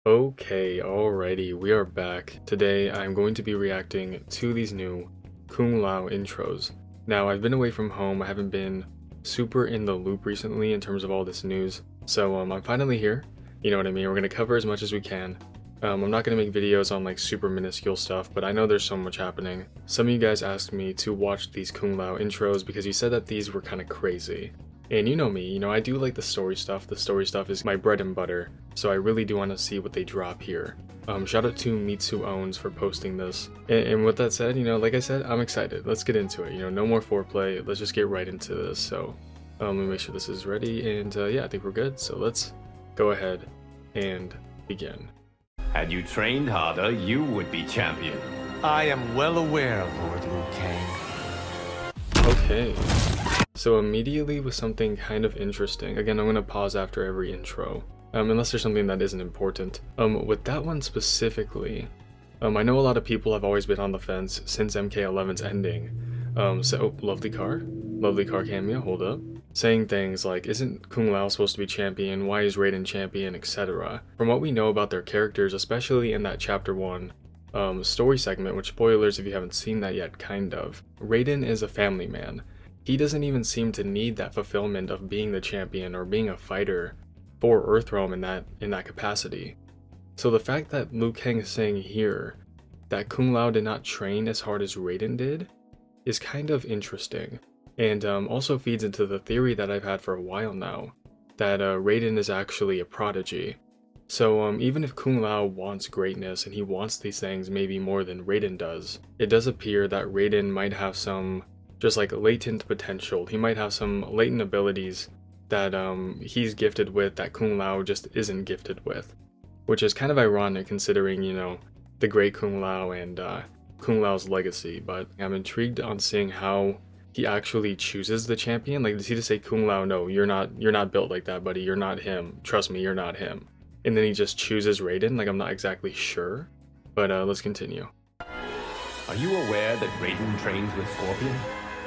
Okay, alrighty, we are back. Today I'm going to be reacting to these new Kung Lao intros. Now, I've been away from home, I haven't been super in the loop recently in terms of all this news, so I'm finally here, you know what I mean, we're going to cover as much as we can. I'm not going to make videos on like super minuscule stuff, but I know there's so much happening. Some of you guys asked me to watch these Kung Lao intros because you said that these were kind of crazy. And you know me, I do like the story stuff. The story stuff is my bread and butter, so I really do want to see what they drop here. Shout out to Mitsu Owns for posting this. And with that said, like I said, I'm excited. Let's get into it. No more foreplay. Let's just get right into this. So, let me make sure this is ready. And yeah, I think we're good. So let's go ahead and begin. Had you trained harder, you would be champion. I am well aware of Lord Liu Kang. Okay. So immediately with something kind of interesting. Again, I'm going to pause after every intro. Unless there's something that isn't important. With that one specifically, I know a lot of people have always been on the fence since MK11's ending. Lovely car cameo, hold up. Saying things like, isn't Kung Lao supposed to be champion, why is Raiden champion, etc. From what we know about their characters, especially in that chapter 1 story segment, which spoilers if you haven't seen that yet, kind of. Raiden is a family man. He doesn't even seem to need that fulfillment of being the champion or being a fighter for Earthrealm in that capacity. So the fact that Liu Kang is saying here that Kung Lao did not train as hard as Raiden did is kind of interesting, and also feeds into the theory that I've had for a while now, that Raiden is actually a prodigy. So even if Kung Lao wants greatness and he wants these things maybe more than Raiden does, it does appear that Raiden might have some just like latent potential. He might have some latent abilities that he's gifted with that Kung Lao just isn't gifted with, which is kind of ironic considering, the great Kung Lao and Kung Lao's legacy. But I'm intrigued on seeing how he actually chooses the champion. Like, does he just say, Kung Lao, no, you're not built like that, buddy, you're not him, trust me, you're not him, and then he just chooses Raiden? Like, I'm not exactly sure, but let's continue. Are you aware that Raiden trains with Scorpion?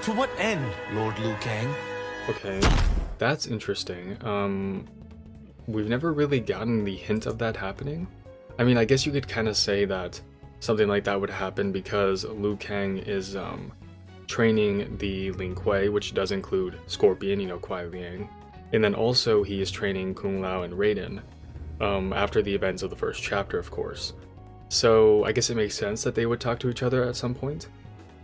To what end, Lord Liu Kang? Okay, that's interesting. We've never really gotten the hint of that happening. I mean, I guess you could kind of say that something like that would happen because Liu Kang is training the Lin Kuei, which does include Scorpion, Kuai Liang, and then also he is training Kung Lao and Raiden after the events of the first chapter, of course. So I guess it makes sense that they would talk to each other at some point.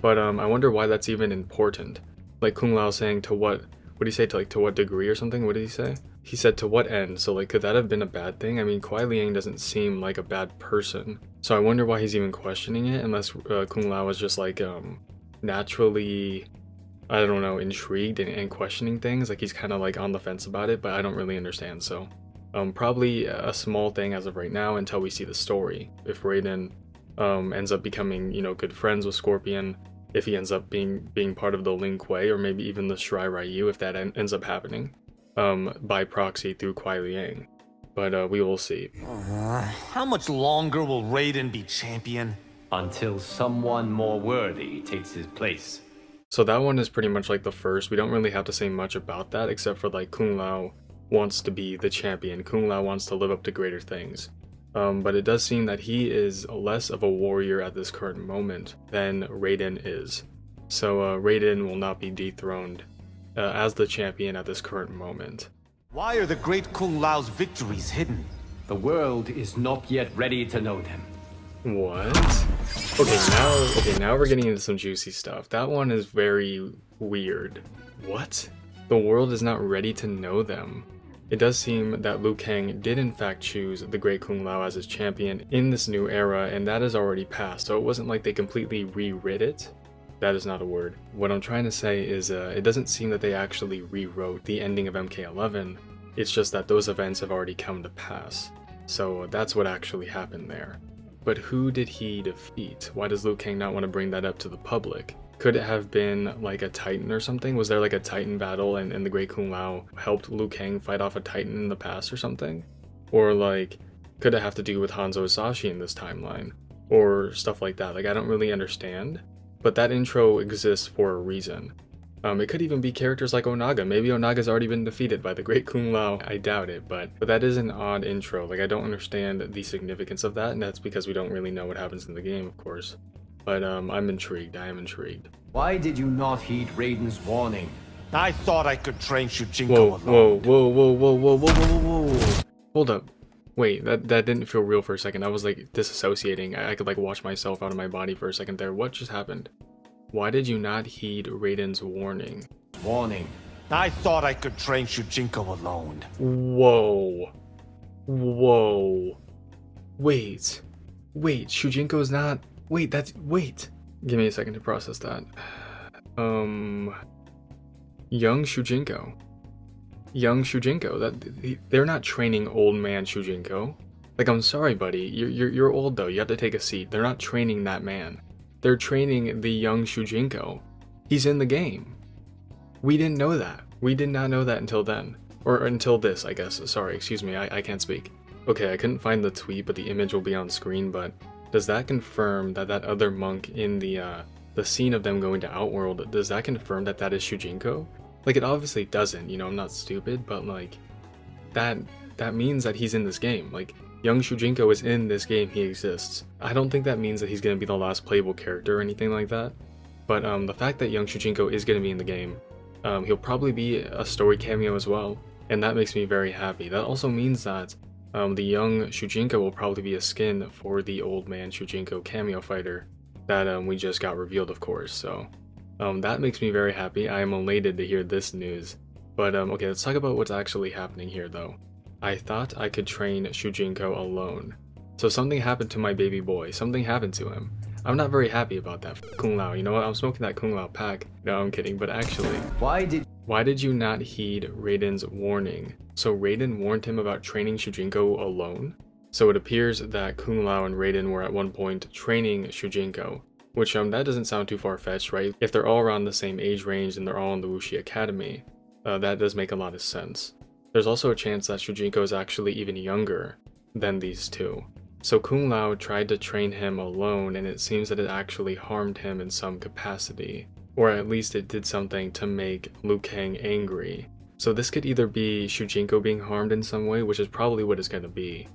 But I wonder why that's even important. Like Kung Lao saying to what did he say, to what degree or something? What did he say? He said to what end, so like could that have been a bad thing? I mean, Kuai Liang doesn't seem like a bad person. So I wonder why he's even questioning it, unless Kung Lao was just like naturally, I don't know, intrigued and questioning things. Like he's kind of like on the fence about it, but I don't really understand. So probably a small thing as of right now until we see the story. If Raiden ends up becoming, good friends with Scorpion, if he ends up being part of the Lin Kuei, or maybe even the Shirai Ryu, if that ends up happening by proxy through Kuai Liang. But we will see. How much longer will Raiden be champion? Until someone more worthy takes his place. So that one is pretty much like the first. We don't really have to say much about that, except for like Kung Lao wants to be the champion. Kung Lao wants to live up to greater things. But it does seem that he is less of a warrior at this current moment than Raiden is. So Raiden will not be dethroned as the champion at this current moment. Why are the great Kung Lao's victories hidden? The world is not yet ready to know them. What? Okay, now we're getting into some juicy stuff. That one is very weird. What? The world is not ready to know them. It does seem that Liu Kang did in fact choose the great Kung Lao as his champion in this new era, and that has already passed, so it wasn't like they completely rewrote it. That is not a word. What I'm trying to say is it doesn't seem that they actually rewrote the ending of MK11, it's just that those events have already come to pass. So that's what actually happened there. But who did he defeat? Why does Liu Kang not want to bring that up to the public? Could it have been like a Titan or something? Was there like a Titan battle and the great Kung Lao helped Liu Kang fight off a Titan in the past or something? Or like, could it have to do with Hanzo Hasashi in this timeline? Or stuff like that. Like, I don't really understand. But that intro exists for a reason. It could even be characters like Onaga. Maybe Onaga's already been defeated by the great Kung Lao. I doubt it, but that is an odd intro. Like, I don't understand the significance of that, and that's because we don't really know what happens in the game, of course. But I'm intrigued. I am intrigued. Why did you not heed Raiden's warning? I thought I could train Shujinko Whoa, alone. whoa, whoa, whoa, whoa, whoa, whoa, whoa, whoa. Hold up. Wait, that didn't feel real for a second. I was like disassociating. I could like watch myself out of my body for a second there. What just happened? Why did you not heed Raiden's warning? Warning. I thought I could train Shujinko alone. Whoa. Whoa. Wait. Wait, Shujinko's not... Wait, that's... Wait. Give me a second to process that. Young Shujinko. Young Shujinko. They're not training old man Shujinko. Like, I'm sorry, buddy. You're old, though. You have to take a seat. They're not training that man. They're training the young Shujinko. He's in the game. We didn't know that. We did not know that until then. Or until this, I guess. Sorry, excuse me. I can't speak. Okay, I couldn't find the tweet, but the image will be on screen, but does that confirm that that other monk in the scene of them going to Outworld, does that confirm that that is Shujinko? Like, it obviously doesn't, you know, I'm not stupid, but like, that means that he's in this game. Like, young Shujinko is in this game, he exists. I don't think that means that he's gonna be the last playable character or anything like that, but the fact that young Shujinko is gonna be in the game, he'll probably be a story cameo as well, and that makes me very happy. That also means that the young Shujinko will probably be a skin for the old man Shujinko cameo fighter that we just got revealed, of course, so that makes me very happy. I am elated to hear this news. But okay, let's talk about what's actually happening here though. I thought I could train Shujinko alone. So something happened to my baby boy. Something happened to him. I'm not very happy about that. Kung Lao, you know what? I'm smoking that Kung Lao pack. No, I'm kidding, but actually, why did you not heed Raiden's warning? So Raiden warned him about training Shujinko alone? So it appears that Kung Lao and Raiden were at one point training Shujinko, which that doesn't sound too far-fetched, right? If they're all around the same age range and they're all in the Wuxi Academy, that does make a lot of sense. There's also a chance that Shujinko is actually even younger than these two. So Kung Lao tried to train him alone, and it seems that it actually harmed him in some capacity. Or at least it did something to make Liu Kang angry. So this could either be Shujinko being harmed in some way, which is probably what it's gonna be.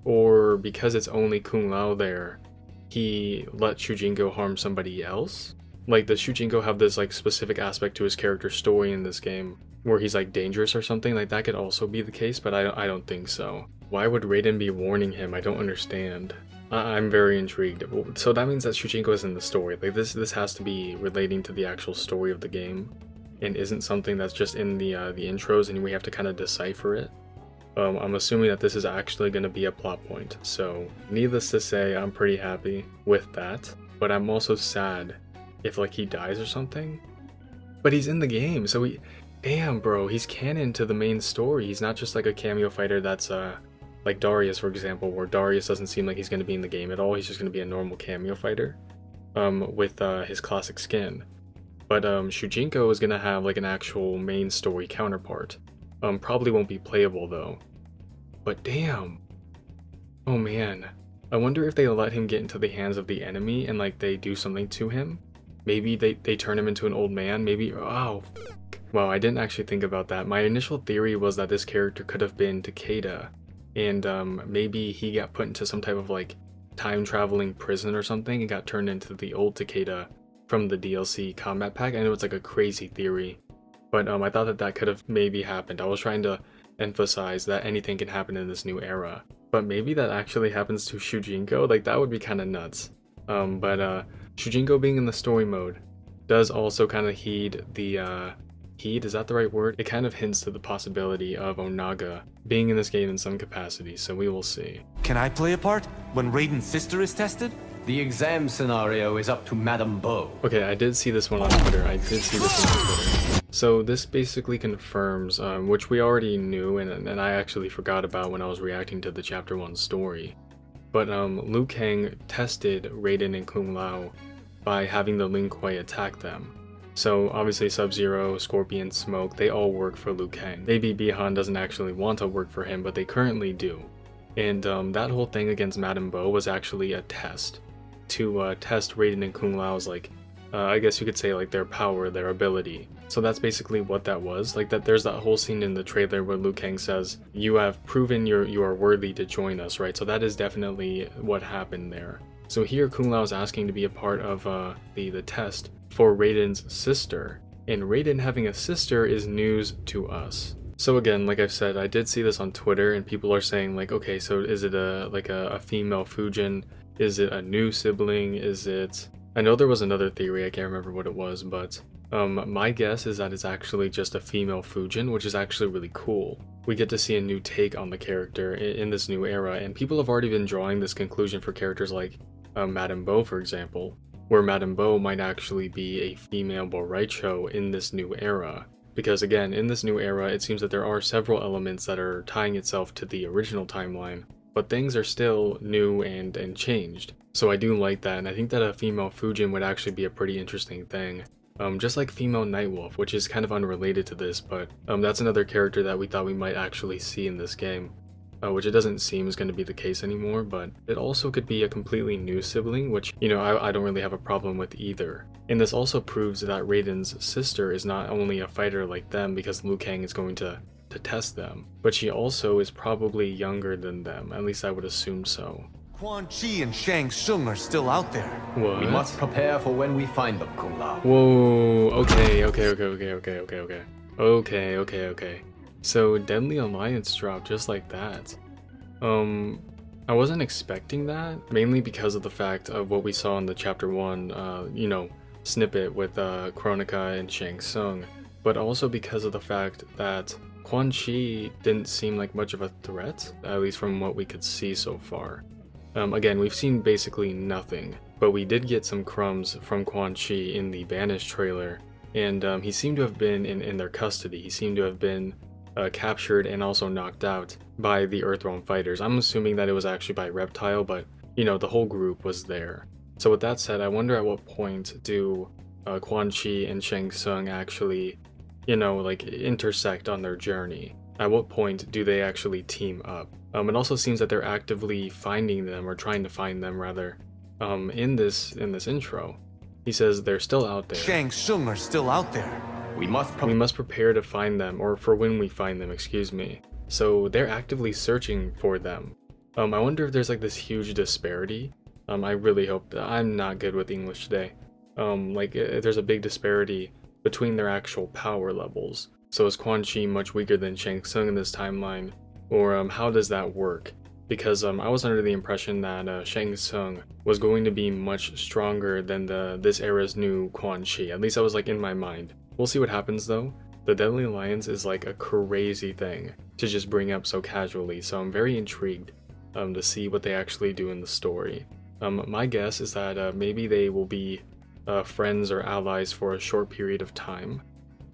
Or because it's only Kung Lao there, he let Shujinko harm somebody else? Like, does Shujinko have this like specific aspect to his character story in this game where he's like dangerous or something? Like, that could also be the case, but I don't think so. Why would Raiden be warning him? I don't understand. I'm very intrigued. So that means that Shujinko is in the story. Like, this has to be relating to the actual story of the game and isn't something that's just in the intros and we have to kind of decipher it. I'm assuming that this is actually going to be a plot point, so needless to say, I'm pretty happy with that, but I'm also sad if like he dies or something. But he's in the game, so damn bro, he's canon to the main story. He's not just like a cameo fighter that's like Darius, for example, where Darius doesn't seem like he's going to be in the game at all. He's just going to be a normal cameo fighter with his classic skin. But Shujinko is going to have like an actual main story counterpart. Probably won't be playable though. But damn. Oh man. I wonder if they let him get into the hands of the enemy and like they do something to him. Maybe they turn him into an old man. Maybe. Oh. Wow, I didn't actually think about that. My initial theory was that this character could have been Takeda. And maybe he got put into some type of like time traveling prison or something and got turned into the old Takeda from the DLC Combat Pack. I know it's like a crazy theory. But I thought that could have maybe happened. I was trying to emphasize that anything can happen in this new era. But maybe that actually happens to Shujinko? Like, that would be kind of nuts. But Shujinko being in the story mode does also kind of heed the... heed? Is that the right word? It kind of hints to the possibility of Onaga being in this game in some capacity, so we will see. Can I play a part when Raiden's sister is tested? The exam scenario is up to Madame Bo. Okay, I did see this one on Twitter. So this basically confirms, which we already knew and I actually forgot about when I was reacting to the Chapter 1 story. But Liu Kang tested Raiden and Kung Lao by having the Lin Kuei attack them. So obviously Sub-Zero, Scorpion, Smoke, they all work for Liu Kang. Maybe Bi-Han doesn't actually want to work for him, but they currently do. And that whole thing against Madame Bo was actually a test. To test Raiden and Kung Lao's like I guess you could say like their power, their ability. So that's basically what that was. Like that, there's that whole scene in the trailer where Liu Kang says, "You have proven you are worthy to join us," right? So that is definitely what happened there. So here Kung Lao is asking to be a part of the test for Raiden's sister, and Raiden having a sister is news to us. So again, like I've said, I did see this on Twitter, and people are saying like, okay, so is it a female Fujin? Is it a new sibling? Is it? I know there was another theory, I can't remember what it was, but my guess is that it's actually just a female Fujin, which is actually really cool. We get to see a new take on the character in this new era, and people have already been drawing this conclusion for characters like Madame Bo, for example, where Madame Bo might actually be a female Boraicho in this new era. Because again, in this new era, it seems that there are several elements that are tying itself to the original timeline, but things are still new and changed. So I do like that, and I think that a female Fujin would actually be a pretty interesting thing. Just like female Nightwolf, which is kind of unrelated to this, but that's another character that we thought we might actually see in this game. Which it doesn't seem is going to be the case anymore, but it also could be a completely new sibling, which, you know, I don't really have a problem with either. And this also proves that Raiden's sister is not only a fighter like them because Liu Kang is going to test them, but she also is probably younger than them, at least I would assume so. Quan Chi and Shang Tsung are still out there. What? We must prepare for when we find them, Kung Lao. Whoa, okay. So Deadly Alliance dropped just like that. I wasn't expecting that, mainly because of the fact of what we saw in the chapter 1, you know, snippet with Kronika and Shang Tsung, but also because of the fact that Quan Chi didn't seem like much of a threat, at least from what we could see so far. Again, we've seen basically nothing, but we did get some crumbs from Quan Chi in the Banished trailer, and he seemed to have been in their custody. He seemed to have been captured and also knocked out by the Earthrealm fighters. I'm assuming that it was actually by Reptile, but you know, the whole group was there. So with that said, I wonder at what point do Quan Chi and Shang Tsung actually, you know, like intersect on their journey? At what point do they actually team up? It also seems that they're actively finding them, or trying to find them rather, in this intro. He says they're still out there. Shang Tsung are still out there. We must prepare to find them, or for when we find them, excuse me. So they're actively searching for them. I wonder if there's like this huge disparity. I really hope that I'm not good with English today. Like if there's a big disparity between their actual power levels. So is Quan Chi much weaker than Shang Tsung in this timeline? Or how does that work? Because I was under the impression that Shang Tsung was going to be much stronger than this era's new Quan Chi. At least that was like in my mind. We'll see what happens though. The Deadly Alliance is like a crazy thing to just bring up so casually, so I'm very intrigued to see what they actually do in the story. My guess is that maybe they will be friends or allies for a short period of time,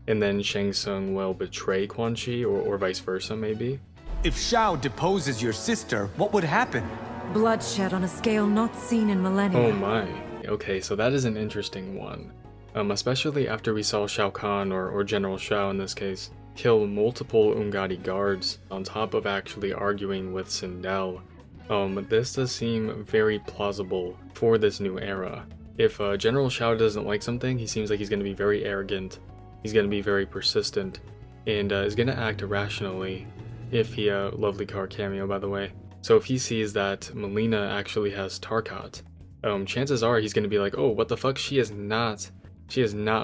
and then Shang Tsung will betray Quan Chi, or vice versa maybe. If Shao deposes your sister, what would happen? Bloodshed on a scale not seen in millennia. Oh my. Okay, so that is an interesting one. Especially after we saw Shao Kahn, or General Shao in this case, kill multiple Ungadi guards on top of actually arguing with Sindel. This does seem very plausible for this new era. If General Shao doesn't like something, he seems like he's going to be very arrogant, he's going to be very persistent, and is going to act irrationally. If he, lovely car cameo by the way. So if he sees that Melina actually has Tarkat, chances are he's going to be like, oh, what the fuck, she is not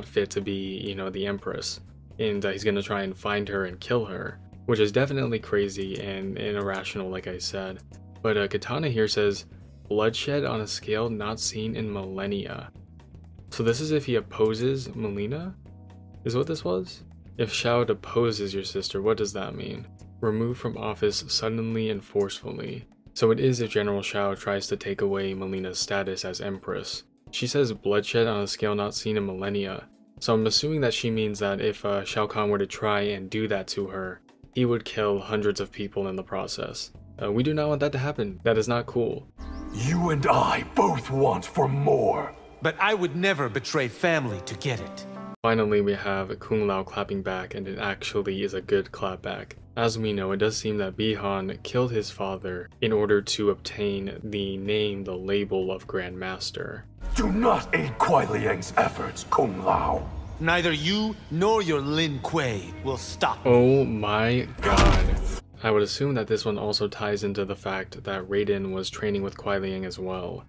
fit to be, you know, the Empress. And he's going to try and find her and kill her, which is definitely crazy and irrational, like I said. But Katana here says, bloodshed on a scale not seen in millennia. So this is if he opposes Melina? Is what this was? If Shao deposes your sister, what does that mean? Removed from office suddenly and forcefully. So it is if General Shao tries to take away Melina's status as Empress. She says bloodshed on a scale not seen in millennia. So I'm assuming that she means that if Shao Kahn were to try and do that to her, he would kill hundreds of people in the process. We do not want that to happen. That is not cool. You and I both want for more. But I would never betray family to get it. Finally, we have Kung Lao clapping back, and it actually is a good clapback. As we know, it does seem that Bi-Han killed his father in order to obtain the name, the label of Grand Master. Do not aid Kuai Liang's efforts, Kung Lao. Neither you nor your Lin Kuei will stop me. Oh my god. I would assume that this one also ties into the fact that Raiden was training with Kuai Liang as well.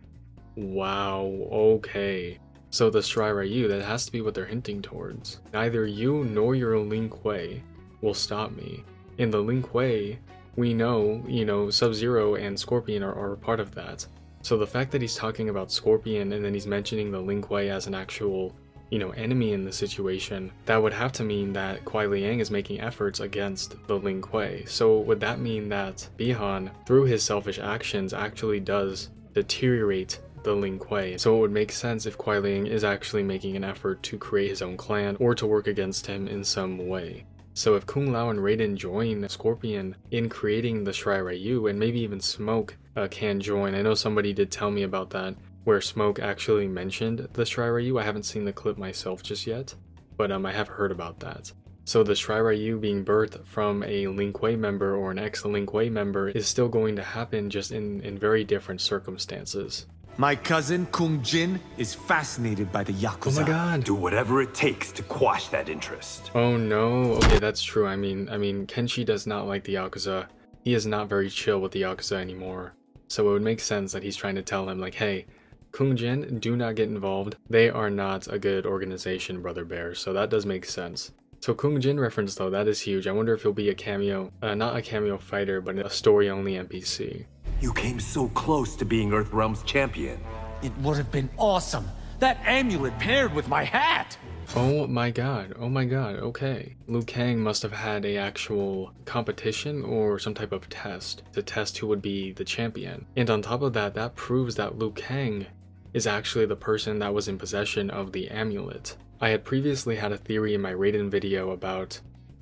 Wow, okay. So the Shirai Ryu, that has to be what they're hinting towards. Neither you nor your Lin Kuei will stop me. In the Lin Kuei, we know, Sub-Zero and Scorpion are a part of that. So the fact that he's talking about Scorpion and then he's mentioning the Lin Kuei as an actual, enemy in the situation, that would have to mean that Kuai Liang is making efforts against the Lin Kuei. So would that mean that Bi-Han, through his selfish actions, actually does deteriorate the Lin Kuei? So it would make sense if Kuai Liang is actually making an effort to create his own clan or to work against him in some way. So if Kung Lao and Raiden join Scorpion in creating the Shirai Ryu, and maybe even Smoke can join. I know somebody did tell me about that, where Smoke actually mentioned the Shirai Ryu. I haven't seen the clip myself just yet, but I have heard about that. So the Shirai Ryu being birthed from a Lin Kuei member or an ex-Lin Kuei member is still going to happen, just in very different circumstances. My cousin, Kung Jin, is fascinated by the Yakuza. Oh my god. Do whatever it takes to quash that interest. Oh no, okay, that's true. I mean, Kenshi does not like the Yakuza. He is not very chill with the Yakuza anymore. So it would make sense that he's trying to tell him, like, hey, Kung Jin, do not get involved. They are not a good organization, Brother Bear. So that does make sense. So Kung Jin reference though, that is huge. I wonder if he'll be a cameo, not a cameo fighter, but a story-only NPC. You came so close to being Earthrealm's champion. It would have been awesome. That amulet paired with my hat. Oh my god, okay. Liu Kang must have had a actual competition or some type of test to test who would be the champion. And on top of that, that proves that Liu Kang is actually the person that was in possession of the amulet. I had previously had a theory in my Raiden video about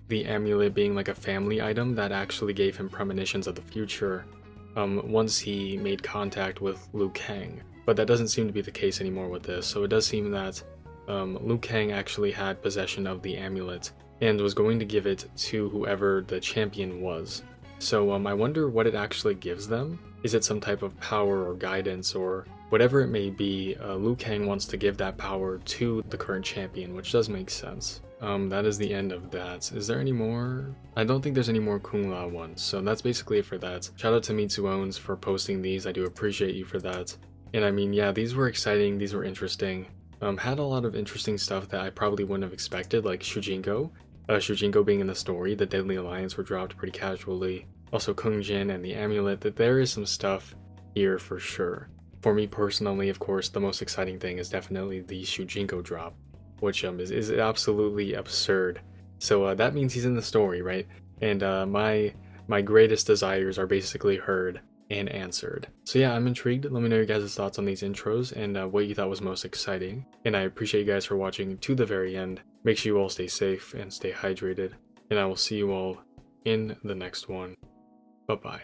the amulet being like a family item that actually gave him premonitions of the future once he made contact with Liu Kang. But that doesn't seem to be the case anymore with this, so it does seem that Liu Kang actually had possession of the amulet and was going to give it to whoever the champion was. So I wonder what it actually gives them. Is it some type of power or guidance or whatever it may be? Liu Kang wants to give that power to the current champion, which does make sense. That is the end of that. Is there any more? I don't think there's any more Kung Lao ones, so that's basically it for that. Shout out to Mitsuones for posting these. I do appreciate you for that. And I mean, yeah, these were exciting, these were interesting. Had a lot of interesting stuff that I probably wouldn't have expected, like Shujinko. Shujinko being in the story, the Deadly Alliance were dropped pretty casually. Also Kung Jin and the amulet, that there is some stuff here for sure. For me personally, of course, the most exciting thing is definitely the Shujinko drop, which is absolutely absurd. So that means he's in the story, right? And my greatest desires are basically heard and answered. So yeah, I'm intrigued. Let me know your guys' thoughts on these intros and what you thought was most exciting. And I appreciate you guys for watching to the very end. Make sure you all stay safe and stay hydrated. And I will see you all in the next one. Bye-bye.